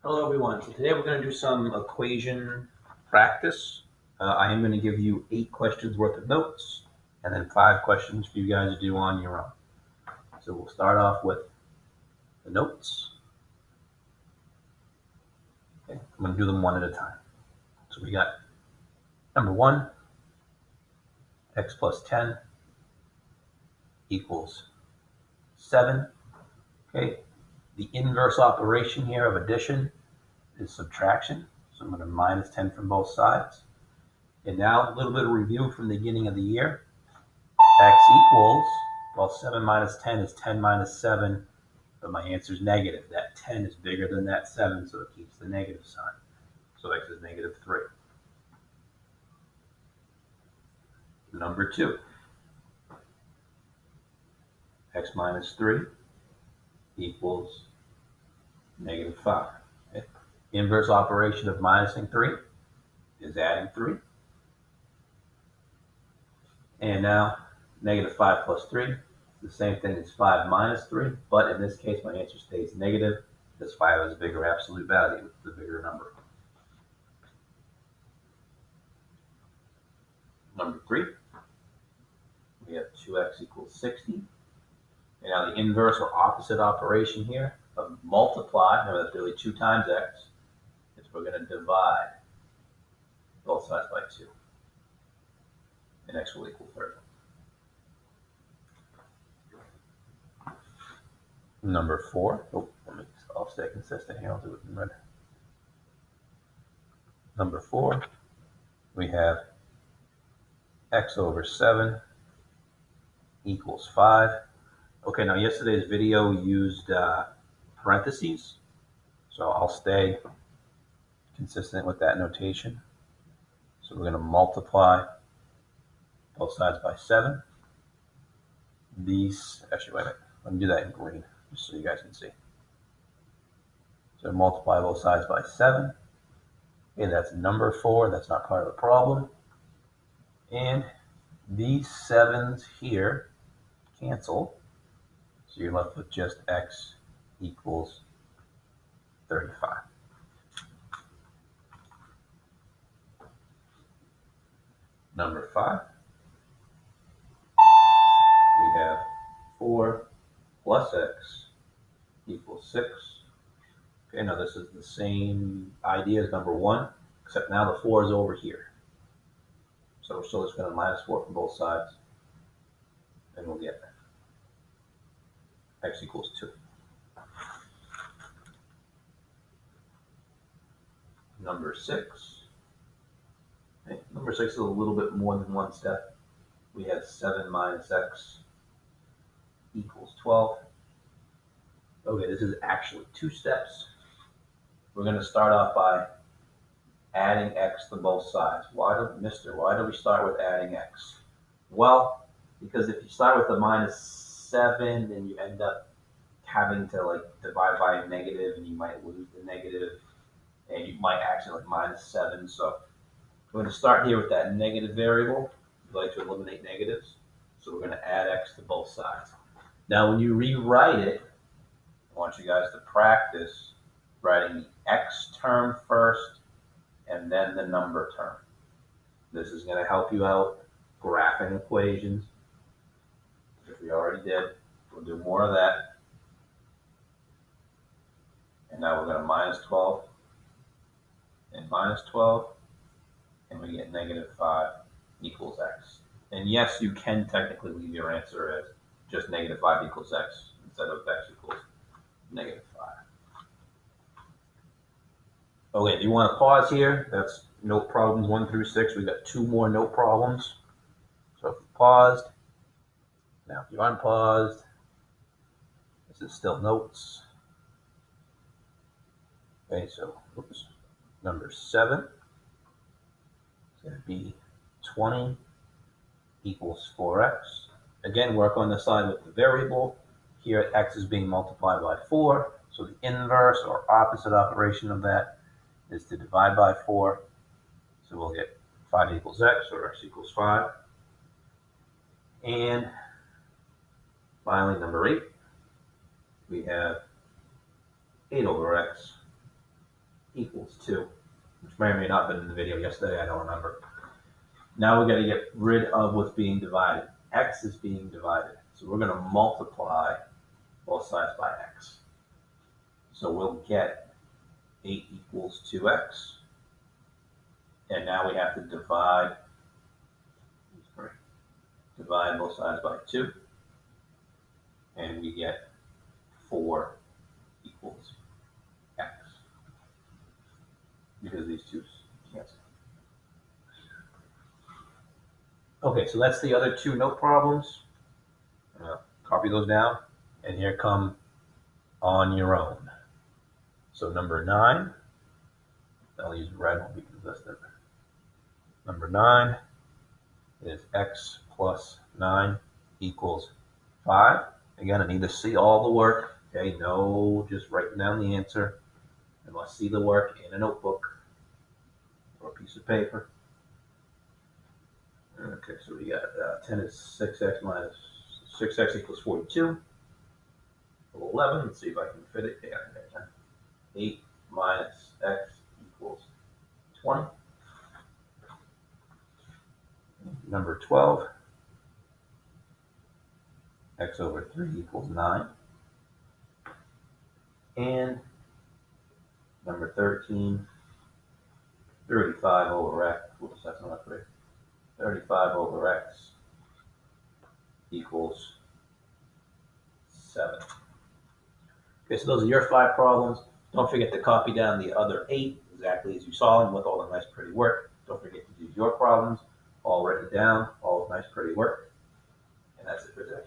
Hello everyone. So today we're going to do some equation practice. I am going to give you 8 questions worth of notes and then 5 questions for you guys to do on your own. So we'll start off with the notes. Okay, I'm going to do them one at a time. So we got number 1, x plus 10 equals 7. Okay, the inverse operation here of addition is subtraction. So I'm going to minus 10 from both sides. And now a little bit of review from the beginning of the year. X equals, well, 7 minus 10 is 10 minus 7, but my answer is negative. That 10 is bigger than that 7, so it keeps the negative sign. So X is negative 3. Number 2, X minus 3 equals negative 5. Okay. Inverse operation of minusing 3 is adding 3. And now negative 5 plus 3 is the same thing as 5 minus 3, but in this case my answer stays negative because 5 has a bigger absolute value, the bigger number. Number 3, we have 2x equals 60. And now the inverse or opposite operation here of multiply, remember that's really 2 times x, is we're going to divide both sides by 2. And x will equal 30. Number 4, I'll stay consistent here, I'll do it in red. Number 4, we have x over 7 equals 5. Okay, now yesterday's video used parentheses, so I'll stay consistent with that notation. So we're going to multiply both sides by 7. Actually, wait a minute, let me do that in green, just so you guys can see. So multiply both sides by 7. Okay, that's number 4, that's not part of the problem. And these 7s here cancel, so you're left with just x equals 35. Number 5, we have 4 plus x equals 6. Okay, now this is the same idea as number 1, except now the 4 is over here. So we're still just going to minus 4 from both sides, and we'll get x equals 2. Number 6. Okay, number 6 is a little bit more than one step. We have 7 minus x equals 12. Okay, this is actually 2 steps. We're going to start off by adding x to both sides. Why do we start with adding x? Well, because if you start with a minus 7, then you end up having to divide by a negative, and you might lose the negative, and you might actually minus 7. So we're going to start here with that negative variable. We like to eliminate negatives, so we're going to add x to both sides. Now, when you rewrite it, I want you guys to practice writing the x term first and then the number term. This is going to help you out graphing equations, which we already did. We'll do more of that. And now we're going to minus 12 and minus 12, and we get negative 5 equals x. And yes, you can technically leave your answer as just negative 5 equals x instead of x equals negative 5. Okay, do you want to pause here? That's note problems 1 through 6. We've got 2 more note problems. So if you paused, now if you unpaused, this is still notes. Okay, so number 7 is going to be 20 equals 4x. Again, work on the side with the variable. Here x is being multiplied by 4, so the inverse or opposite operation of that is to divide by 4. So we'll get 5 equals x, or x equals 5. And finally, number 8, we have 8 over x equals 2, which may or may not have been in the video yesterday, I don't remember. Now we're going to get rid of what's being divided. X is being divided. So we're going to multiply both sides by x. So we'll get 8 equals 2x. And now we have to divide both sides by 2. And we get 4 equals x. Because these two cancel. Okay, so that's the other two note problems. Copy those down, and here come on your own. So number 9, I'll use red will be consistent. Number 9 is x plus 9 equals 5. Again, I need to see all the work. Okay, no just writing down the answer. I must see the work in a notebook or a piece of paper. Okay, so we got 10 is 6x minus 6x equals 42. 11, let's see if I can fit it. Yeah, 8 minus x equals 20. Number 12, x over 3 equals 9. And number 13, 35 over x, whoops, that's not 3. 35 over x equals 7. Okay, so those are your 5 problems. Don't forget to copy down the other 8 exactly as you saw them with all the nice pretty work. Don't forget to do your problems all written down, all with nice pretty work. And that's it for today.